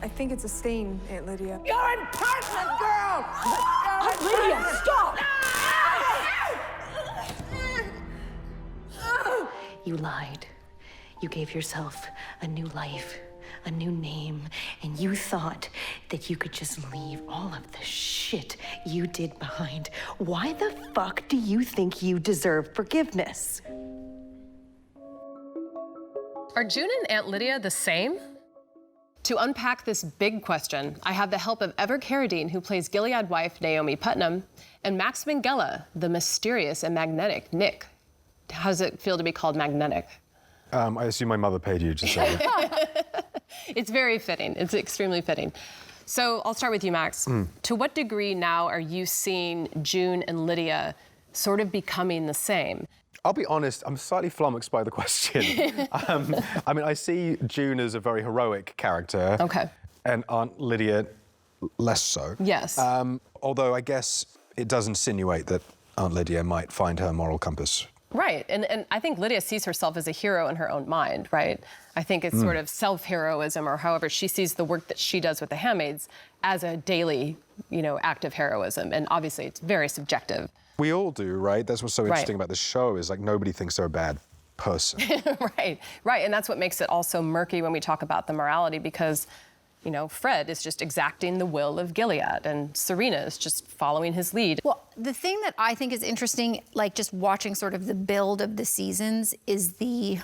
I think it's a stain, Aunt Lydia. You're impertinent, girl! Aunt Lydia, stop! You lied. You gave yourself a new life, a new name, and you thought that you could just leave all of the shit you did behind. Why the fuck do you think you deserve forgiveness? Are June and Aunt Lydia the same? To unpack this big question, I have the help of Ever Carradine, who plays Gilead wife Naomi Putnam, and Max Minghella, the mysterious and magnetic Nick. How does it feel to be called magnetic? I assume my mother paid you to say it. It's very fitting. It's extremely fitting. So I'll start with you, Max. To what degree now are you seeing June and Lydia sort of becoming the same? I'll be honest, I'm slightly flummoxed by the question. I mean, I see June as a very heroic character. Okay. And Aunt Lydia less so. Yes. Although I guess it does insinuate that Aunt Lydia might find her moral compass. Right, and I think Lydia sees herself as a hero in her own mind, right? I think it's sort of self-heroism, or however she sees the work that she does with the Handmaids as a daily, act of heroism, and obviously it's very subjective. We all do, right? That's what's so interesting about this show, is like nobody thinks they're a bad person. Right, and that's what makes it all so murky when we talk about the morality, because Fred is just exacting the will of Gilead, and Serena is just following his lead. Well, the thing that I think is interesting, like just watching sort of the build of the seasons, is the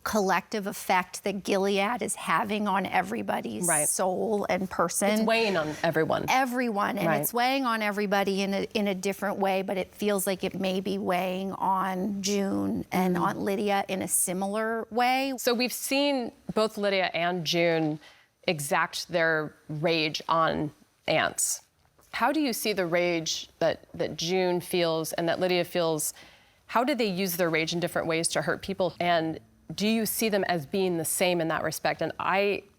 collective effect that Gilead is having on everybody's soul and person. It's weighing on everyone. Everyone, and it's weighing on everybody in a different way, but it feels like it may be weighing on June and Aunt Lydia in a similar way. So we've seen both Lydia and June exact their rage on aunts. How do you see the rage that June feels and that Lydia feels? How do they use their rage in different ways to hurt people? And do you see them as being the same in that respect? And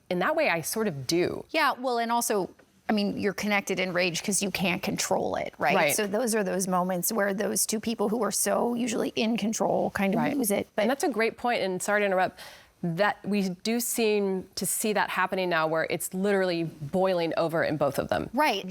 in that way, I sort of do. Yeah, well, and also, I mean, you're connected in rage because you can't control it, right? So those are those moments where those two people who are so usually in control kind of lose it. And that's a great point, and sorry to interrupt, that we do seem to see that happening now where it's literally boiling over in both of them. Right,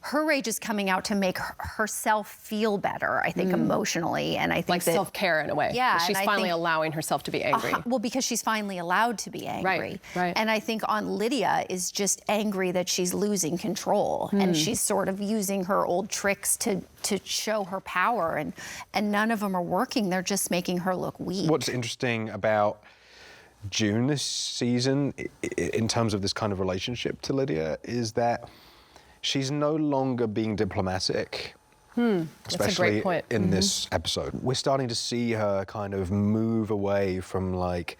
her rage is coming out to make herself feel better, I think, emotionally. And I think like self-care in a way. Yeah. She's finally allowing herself to be angry. Well, because she's finally allowed to be angry. Right. And I think Aunt Lydia is just angry that she's losing control. And she's sort of using her old tricks to show her power. And none of them are working. They're just making her look weak. What's interesting about June this season, in terms of this kind of relationship to Lydia, is that she's no longer being diplomatic, especially in this episode. We're starting to see her kind of move away from like,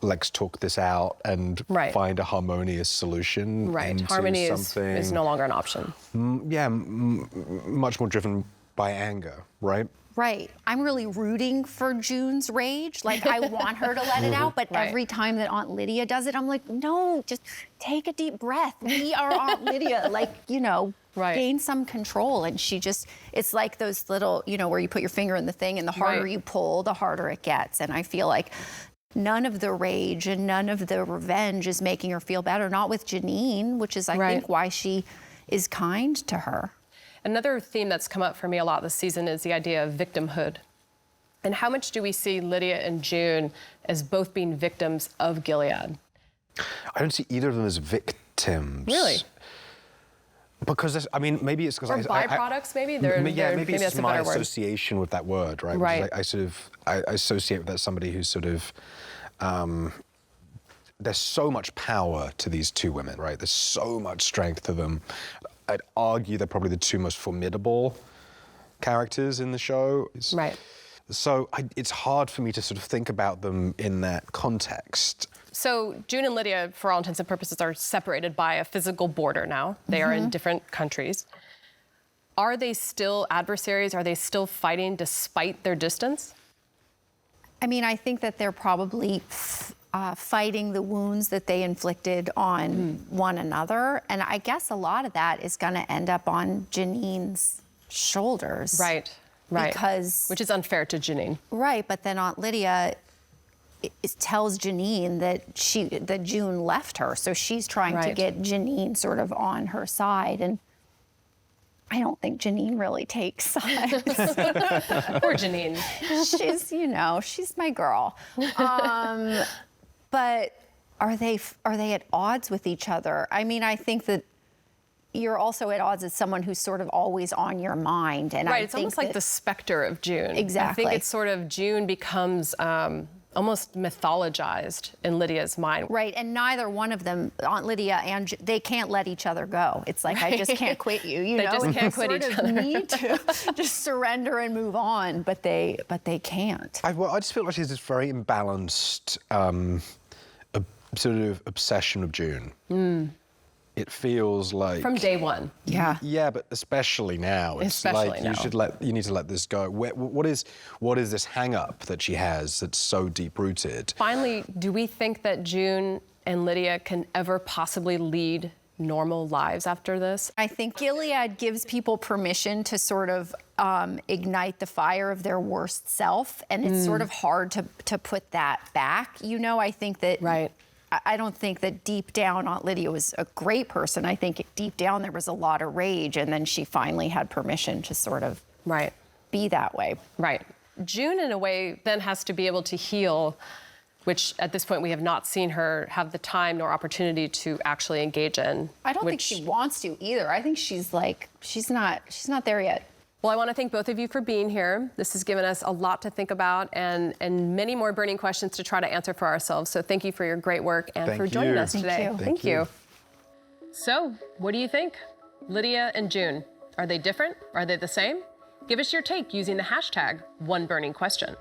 let's talk this out and find a harmonious solution. Right, harmony is no longer an option. Much more driven by anger, right? Right. I'm really rooting for June's rage. Like, I want her to let it out, but every time that Aunt Lydia does it, I'm like, no, just take a deep breath. We are Aunt Lydia. Like, gain some control. And she just, it's like those little, where you put your finger in the thing and the harder you pull, the harder it gets. And I feel like none of the rage and none of the revenge is making her feel better. Not with Janine, which is, I think, why she is kind to her. Another theme that's come up for me a lot this season is the idea of victimhood. And how much do we see Lydia and June as both being victims of Gilead? I don't see either of them as victims. Really? Because maybe it's because byproducts, maybe? Maybe it's just my association with that word, right? Right. I associate with that somebody who's sort of, there's so much power to these two women, right? There's so much strength to them. I'd argue they're probably the two most formidable characters in the show. Right. So it's hard for me to sort of think about them in that context. So June and Lydia, for all intents and purposes, are separated by a physical border now. They are in different countries. Are they still adversaries? Are they still fighting despite their distance? I mean, I think that they're probably fighting the wounds that they inflicted on one another. And I guess a lot of that is going to end up on Janine's shoulders. Right. Because... Which is unfair to Janine. Right, but then Aunt Lydia tells Janine that June left her. So she's trying to Right. get Janine sort of on her side. And I don't think Janine really takes sides. Poor Janine. She's, she's my girl. But are they at odds with each other? I mean, I think that you're also at odds with someone who's sort of always on your mind. And Right, I it's think almost like the specter of June. Exactly. I think it's sort of June becomes almost mythologized in Lydia's mind. Right, and neither one of them, Aunt Lydia and they can't let each other go. It's like, I just can't quit you. They just can't quit each other. Need to just surrender and move on, but they can't. I just feel like she's this very imbalanced sort of obsession with June. It feels like From day one. Yeah. Yeah, but especially now. It's Especially like now. you need to let this go. What is this hang up that she has that's so deep rooted? Finally, do we think that June and Lydia can ever possibly lead normal lives after this? I think Gilead gives people permission to sort of ignite the fire of their worst self, and it's sort of hard to put that back. I think that Right. I don't think that deep down Aunt Lydia was a great person. I think deep down there was a lot of rage, and then she finally had permission to sort of Right. be that way. Right. June, in a way, then has to be able to heal, which at this point we have not seen her have the time nor opportunity to actually engage in. I don't think she wants to either. I think she's not there yet. Well, I want to thank both of you for being here. This has given us a lot to think about and many more burning questions to try to answer for ourselves. So thank you for your great work and for joining us today. Thank you. Thank you. So, what do you think? Lydia and June, are they different? Are they the same? Give us your take using the hashtag #OneBurningQuestion.